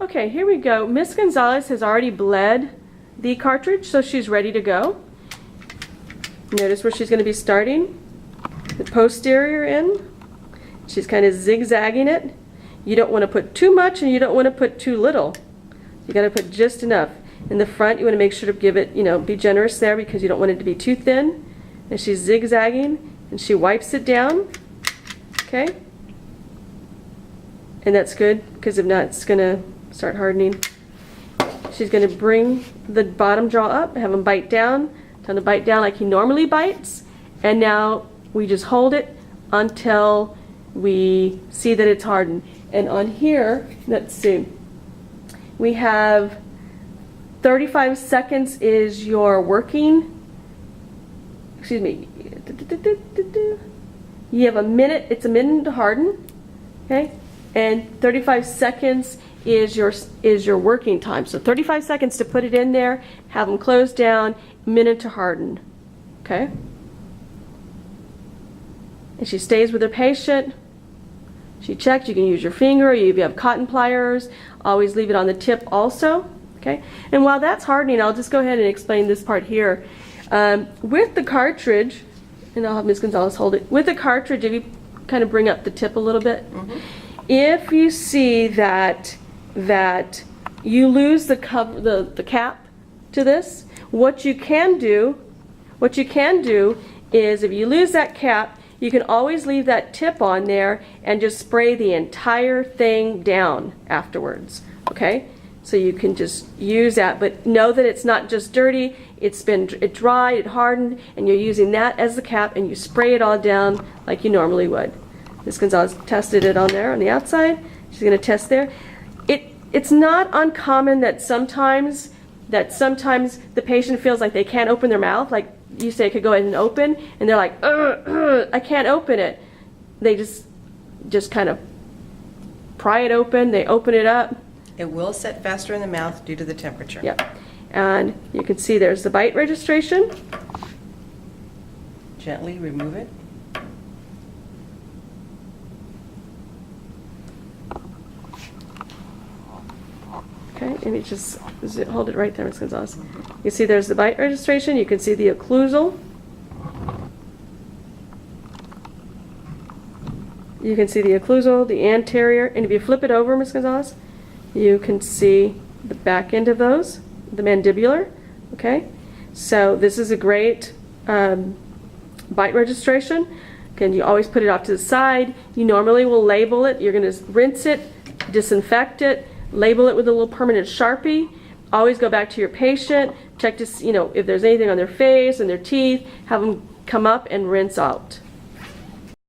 Okay, here we go. Miss Gonzalez has already bled the cartridge, so she's ready to go. Notice where she's going to be starting. The posterior end. She's kind of zigzagging it. You don't want to put too much and you don't want to put too little. You got to put just enough. In the front, you want to make sure to give it, be generous there because you don't want it to be too thin. And she's zigzagging and she wipes it down. Okay? And that's good because if not, it's going to start hardening. She's going to bring the bottom jaw up, have him bite down, tell him to bite down like he normally bites. And now we just hold it until we see that it's hardened. And on here, let's see, we have 35 seconds is your working, excuse me, you have a minute, it's a minute to harden, okay? And 35 seconds is your working time. So 35 seconds to put it in there, have them close down, minute to harden, okay? And she stays with her patient. She checks. You can use your finger, if you have cotton pliers, always leave it on the tip also. Okay. And while that's hardening, I'll just go ahead and explain this part here. With the cartridge, and I'll have Ms. Gonzalez hold it. With the cartridge, if you kind of bring up the tip a little bit, if you see that you lose the cover, the cap to this, what you can do is if you lose that cap, you can always leave that tip on there and just spray the entire thing down afterwards, okay? So you can just use that, but know that it's not just dirty, it dried, it hardened, and you're using that as the cap and you spray it all down like you normally would. Ms. Gonzalez tested it on there on the outside. She's gonna test there. It's not uncommon that sometimes the patient feels like they can't open their mouth, like you say it could go ahead and open, and they're like, I can't open it. They just kind of pry it open, they open it up. It will set faster in the mouth due to the temperature. Yep. And you can see there's the bite registration. Gently remove it. Okay, and you just hold it right there, Ms. Gonzalez. You see there's the bite registration. You can see the occlusal. You can see the occlusal, the anterior, and if you flip it over, Ms. Gonzalez, you can see the back end of those, the mandibular. Okay, so this is a great bite registration. Again, you always put it off to the side. You normally will label it. You're going to rinse it, disinfect it, label it with a little permanent Sharpie. Always go back to your patient, check to see, if there's anything on their face and their teeth, have them come up and rinse out.